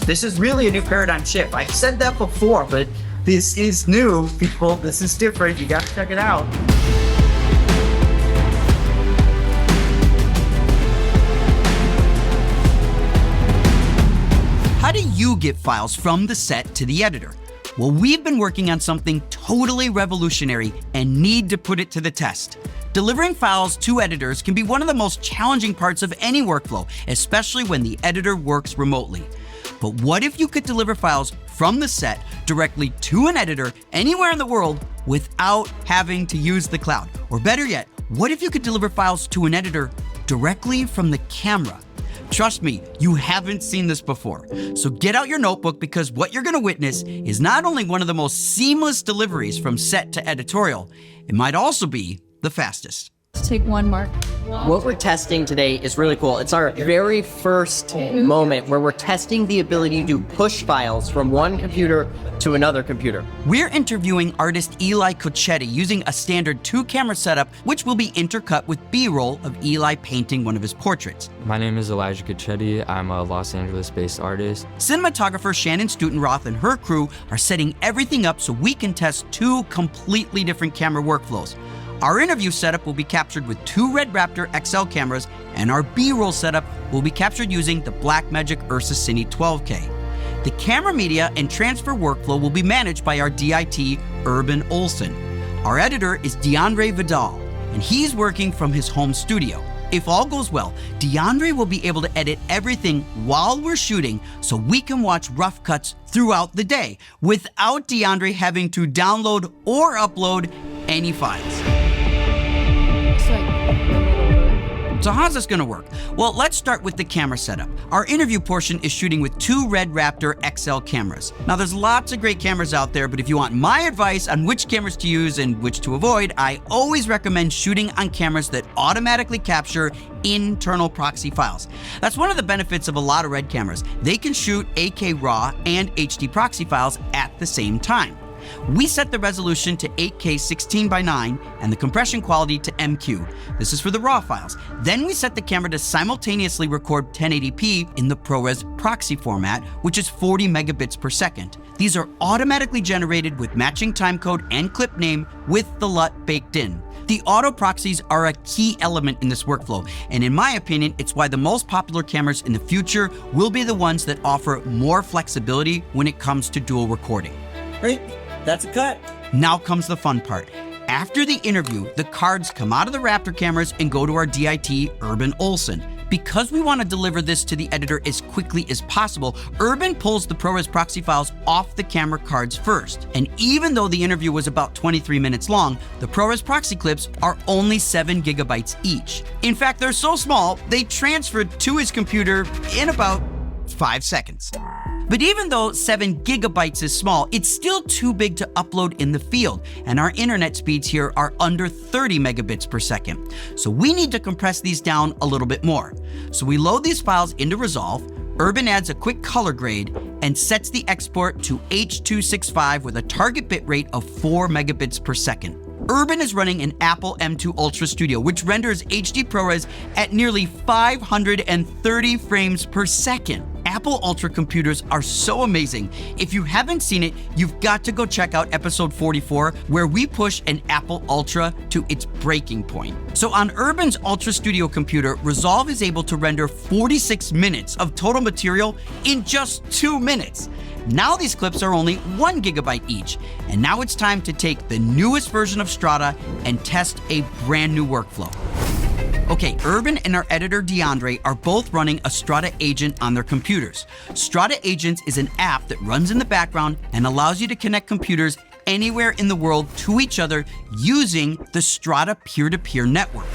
This is really a new paradigm shift. I've said that before, but this is new, people. This is different. You got to check it out. How do you get files from the set to the editor? Well, we've been working on something totally revolutionary and need to put it to the test. Delivering files to editors can be one of the most challenging parts of any workflow, especially when the editor works remotely. But what if you could deliver files from the set directly to an editor anywhere in the world without having to use the cloud? Or better yet, what if you could deliver files to an editor directly from the camera? Trust me, you haven't seen this before. So get out your notebook, because what you're gonna witness is not only one of the most seamless deliveries from set to editorial, it might also be the fastest. Let's take one, Mark. What we're testing today is really cool. It's our very first moment where we're testing the ability to push files from one computer to another computer. We're interviewing artist Eli Cochetti using a standard 2-camera setup, which will be intercut with B-roll of Eli painting one of his portraits. My name is Elijah Cochetti. I'm a Los Angeles-based artist. Cinematographer Shannon Stutenroth and her crew are setting everything up so we can test 2 completely different camera workflows. Our interview setup will be captured with 2 Red Raptor XL cameras, and our B-roll setup will be captured using the Blackmagic Ursa Cine 12K. The camera media and transfer workflow will be managed by our DIT, Urban Olsen. Our editor is DeAndre Vidal, and he's working from his home studio. If all goes well, DeAndre will be able to edit everything while we're shooting, so we can watch rough cuts throughout the day without DeAndre having to download or upload any files. So how's this gonna work? Well, let's start with the camera setup. Our interview portion is shooting with 2 Red Raptor XL cameras. Now there's lots of great cameras out there, but if you want my advice on which cameras to use and which to avoid, I always recommend shooting on cameras that automatically capture internal proxy files. That's one of the benefits of a lot of Red cameras. They can shoot 8K RAW and HD proxy files at the same time. We set the resolution to 8K 16:9 and the compression quality to MQ. This is for the RAW files. Then we set the camera to simultaneously record 1080p in the ProRes proxy format, which is 40 megabits per second. These are automatically generated with matching timecode and clip name with the LUT baked in. The auto proxies are a key element in this workflow, and in my opinion, it's why the most popular cameras in the future will be the ones that offer more flexibility when it comes to dual recording. Great. That's a cut. Now comes the fun part. After the interview, the cards come out of the Raptor cameras and go to our DIT, Urban Olsen. Because we want to deliver this to the editor as quickly as possible, Urban pulls the ProRes proxy files off the camera cards first. And even though the interview was about 23 minutes long, the ProRes proxy clips are only 7 gigabytes each. In fact, they're so small, they transferred to his computer in about 5 seconds. But even though 7 gigabytes is small, it's still too big to upload in the field, and our internet speeds here are under 30 megabits per second. So we need to compress these down a little bit more. So we load these files into Resolve, Urban adds a quick color grade, and sets the export to H.265 with a target bitrate of 4 megabits per second. Urban is running an Apple M2 Ultra Studio, which renders HD ProRes at nearly 530 frames per second. Apple Ultra computers are so amazing. If you haven't seen it, you've got to go check out episode 44, where we push an Apple Ultra to its breaking point. So on Urban's Ultra Studio computer, Resolve is able to render 46 minutes of total material in just 2 minutes. Now these clips are only 1 gigabyte each, and now it's time to take the newest version of Strada and test a brand new workflow. Okay, Urban and our editor DeAndre are both running a Strada agent on their computers. Strada Agents is an app that runs in the background and allows you to connect computers anywhere in the world to each other using the Strada Peer-to-Peer network.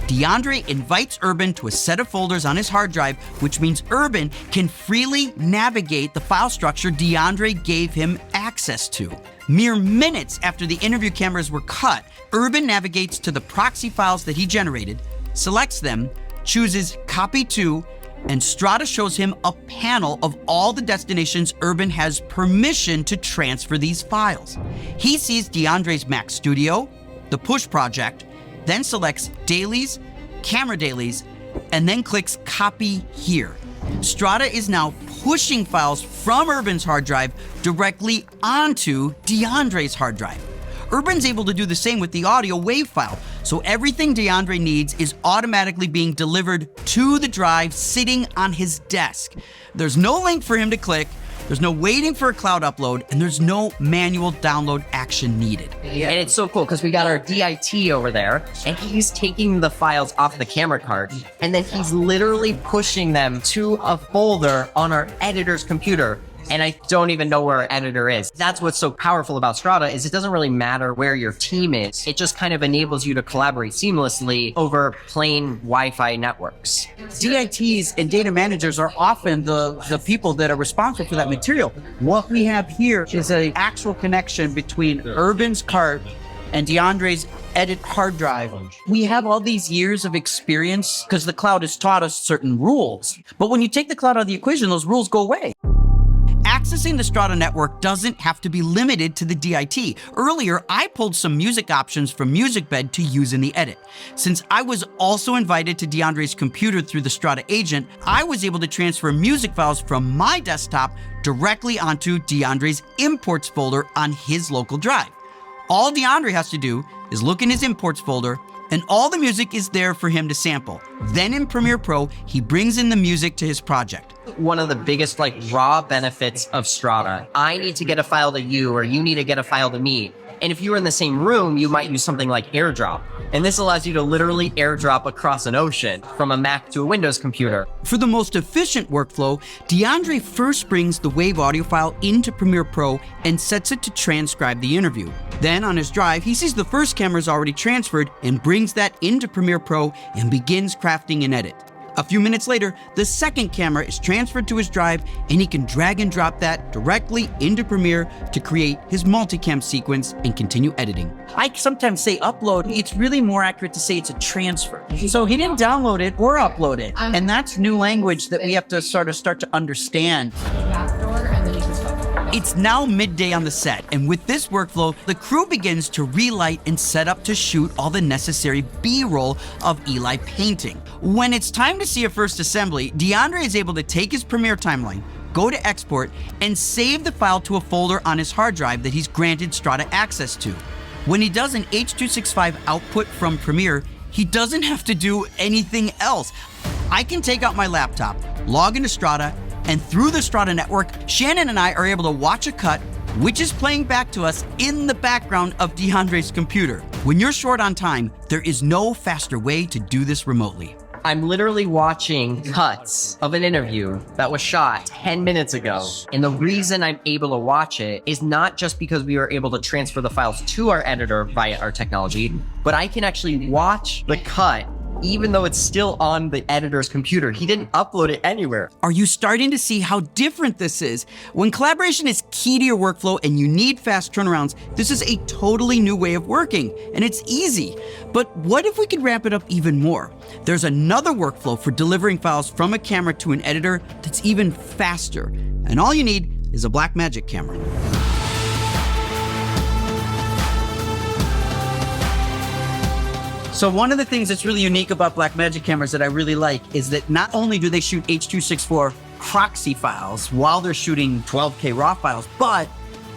DeAndre invites Urban to a set of folders on his hard drive, which means Urban can freely navigate the file structure DeAndre gave him access to. Mere minutes after the interview cameras were cut, Urban navigates to the proxy files that he generated, selects them, chooses Copy To, and Strada shows him a panel of all the destinations Urban has permission to transfer these files. He sees DeAndre's Mac Studio, the Push project, then selects Dailies, Camera Dailies, and then clicks Copy Here. Strada is now pushing files from Urban's hard drive directly onto DeAndre's hard drive. Urban's able to do the same with the audio WAV file, so everything DeAndre needs is automatically being delivered to the drive sitting on his desk. There's no link for him to click, there's no waiting for a cloud upload, and there's no manual download action needed. And it's so cool because we got our DIT over there, and he's taking the files off the camera card, and then he's literally pushing them to a folder on our editor's computer. And I don't even know where our editor is. That's what's so powerful about Strada is it doesn't really matter where your team is. It just kind of enables you to collaborate seamlessly over plain Wi-Fi networks. DITs and data managers are often the people that are responsible for that material. What we have here is an actual connection between Urban's cart and DeAndre's edit hard drive. We have all these years of experience because the cloud has taught us certain rules. But when you take the cloud out of the equation, those rules go away. Accessing the Strada network doesn't have to be limited to the DIT. Earlier, I pulled some music options from MusicBed to use in the edit. Since I was also invited to DeAndre's computer through the Strada agent, I was able to transfer music files from my desktop directly onto DeAndre's imports folder on his local drive. All DeAndre has to do is look in his imports folder, and all the music is there for him to sample. Then in Premiere Pro, he brings in the music to his project. One of the biggest raw benefits of Strada, I need to get a file to you or you need to get a file to me. And if you were in the same room, you might use something like AirDrop. And this allows you to literally AirDrop across an ocean from a Mac to a Windows computer. For the most efficient workflow, DeAndre first brings the WAV audio file into Premiere Pro and sets it to transcribe the interview. Then on his drive, he sees the first camera is already transferred and brings that into Premiere Pro and begins crafting an edit. A few minutes later, the second camera is transferred to his drive and he can drag and drop that directly into Premiere to create his multicam sequence and continue editing. I sometimes say upload. It's really more accurate to say it's a transfer. So he didn't download it or upload it. And that's new language that we have to sort of start to understand. It's now midday on the set, and with this workflow, the crew begins to relight and set up to shoot all the necessary B-roll of Eli painting. When it's time to see a first assembly, DeAndre is able to take his Premiere timeline, go to export, and save the file to a folder on his hard drive that he's granted Strada access to. When he does an H.265 output from Premiere, he doesn't have to do anything else. I can take out my laptop, log into Strada, and through the Strada network, Shannon and I are able to watch a cut, which is playing back to us in the background of DeAndre's computer. When you're short on time, there is no faster way to do this remotely. I'm literally watching cuts of an interview that was shot 10 minutes ago. And the reason I'm able to watch it is not just because we were able to transfer the files to our editor via our technology, but I can actually watch the cut even though it's still on the editor's computer. He didn't upload it anywhere. Are you starting to see how different this is? When collaboration is key to your workflow and you need fast turnarounds, this is a totally new way of working, and it's easy. But what if we could ramp it up even more? There's another workflow for delivering files from a camera to an editor that's even faster, and all you need is a Blackmagic camera. So one of the things that's really unique about Blackmagic cameras that I really like is that not only do they shoot H.264 proxy files while they're shooting 12K RAW files, but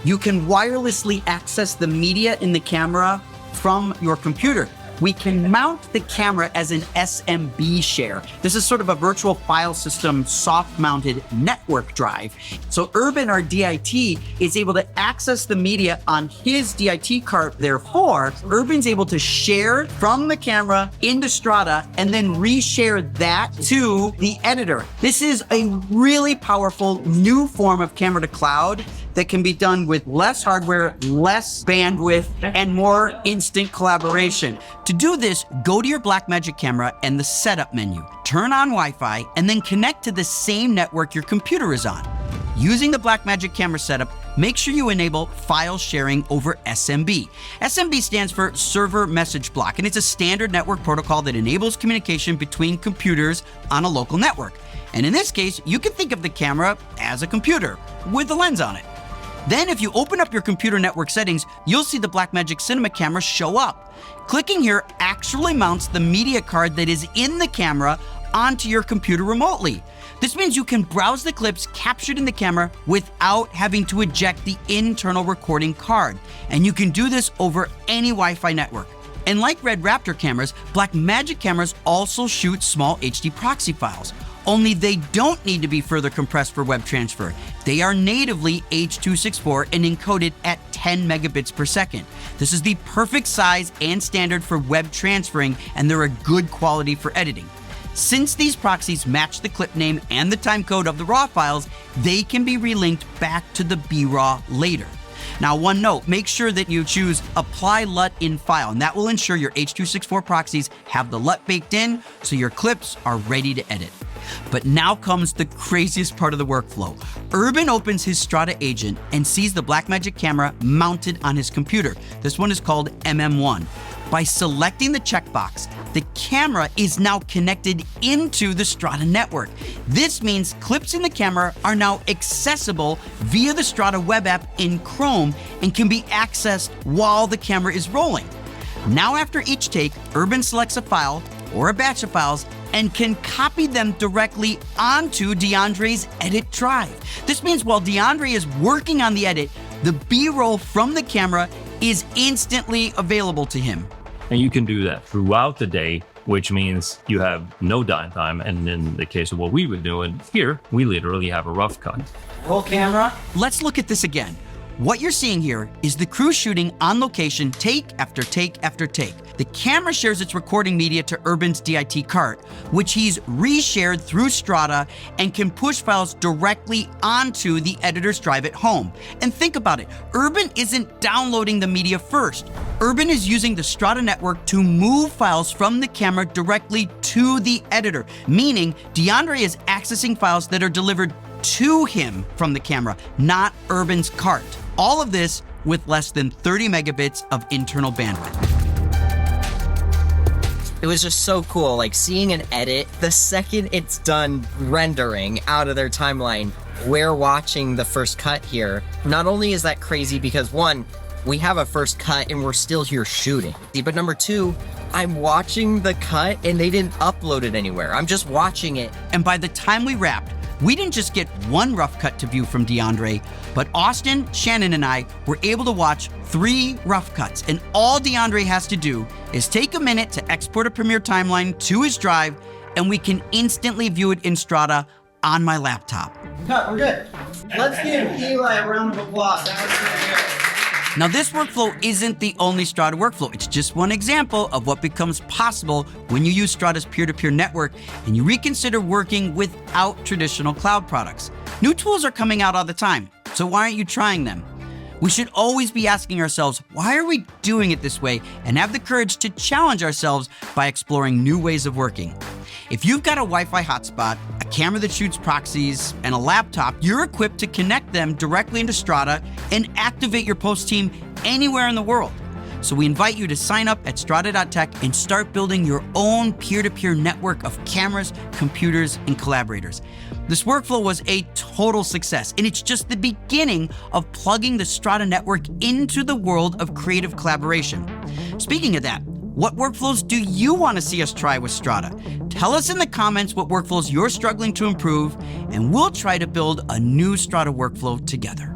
you can wirelessly access the media in the camera from your computer. We can mount the camera as an SMB share. This is sort of a virtual file system, soft-mounted network drive. So Urban, our DIT, is able to access the media on his DIT cart. Therefore, Urban's able to share from the camera into Strada and then reshare that to the editor. This is a really powerful new form of camera to cloud that can be done with less hardware, less bandwidth, and more instant collaboration. To do this, go to your Blackmagic camera and the setup menu. Turn on Wi-Fi and then connect to the same network your computer is on. Using the Blackmagic camera setup, make sure you enable file sharing over SMB. SMB stands for Server Message Block, and it's a standard network protocol that enables communication between computers on a local network. And in this case, you can think of the camera as a computer with a lens on it. Then if you open up your computer network settings, you'll see the Blackmagic Cinema camera show up. Clicking here actually mounts the media card that is in the camera onto your computer remotely. This means you can browse the clips captured in the camera without having to eject the internal recording card. And you can do this over any Wi-Fi network. And like Red Raptor cameras, Blackmagic cameras also shoot small HD proxy files. Only they don't need to be further compressed for web transfer. They are natively H.264 and encoded at 10 megabits per second. This is the perfect size and standard for web transferring, and they're a good quality for editing. Since these proxies match the clip name and the timecode of the RAW files, they can be relinked back to the BRAW later. Now, one note, make sure that you choose Apply LUT in File, and that will ensure your H.264 proxies have the LUT baked in so your clips are ready to edit. But now comes the craziest part of the workflow. Urban opens his Strada agent and sees the Blackmagic camera mounted on his computer. This one is called MM1. By selecting the checkbox, the camera is now connected into the Strada network. This means clips in the camera are now accessible via the Strada web app in Chrome and can be accessed while the camera is rolling. Now, after each take, Urban selects a file or a batch of files and can copy them directly onto DeAndre's edit drive. This means while DeAndre is working on the edit, the B-roll from the camera is instantly available to him. And you can do that throughout the day, which means you have no downtime. And in the case of what we were doing here, we literally have a rough cut. Roll camera. Let's look at this again. What you're seeing here is the crew shooting on location, take after take after take. The camera shares its recording media to Urban's DIT cart, which he's reshared through Strada and can push files directly onto the editor's drive at home. And think about it, Urban isn't downloading the media first. Urban is using the Strada network to move files from the camera directly to the editor, meaning DeAndre is accessing files that are delivered to him from the camera, not Urban's cart. All of this with less than 30 megabits of internal bandwidth. It was just so cool, like seeing an edit, the second it's done rendering out of their timeline, we're watching the first cut here. Not only is that crazy because one, we have a first cut and we're still here shooting. But number two, I'm watching the cut and they didn't upload it anywhere. I'm just watching it. And by the time we wrapped, we didn't just get one rough cut to view from DeAndre, but Austin, Shannon, and I were able to watch 3 rough cuts. And all DeAndre has to do is take a minute to export a Premiere timeline to his drive, and we can instantly view it in Strada on my laptop. Cut, we're good. Let's give Eli a round of applause. That was really good. Now, this workflow isn't the only Strada workflow. It's just one example of what becomes possible when you use Strada's peer-to-peer network and you reconsider working without traditional cloud products. New tools are coming out all the time, so why aren't you trying them? We should always be asking ourselves, why are we doing it this way? And have the courage to challenge ourselves by exploring new ways of working. If you've got a Wi-Fi hotspot, a camera that shoots proxies, and a laptop, you're equipped to connect them directly into Strada and activate your post team anywhere in the world. So we invite you to sign up at strada.tech and start building your own peer-to-peer network of cameras, computers, and collaborators. This workflow was a total success, and it's just the beginning of plugging the Strada network into the world of creative collaboration. Speaking of that, what workflows do you want to see us try with Strada? Tell us in the comments what workflows you're struggling to improve, and we'll try to build a new Strada workflow together.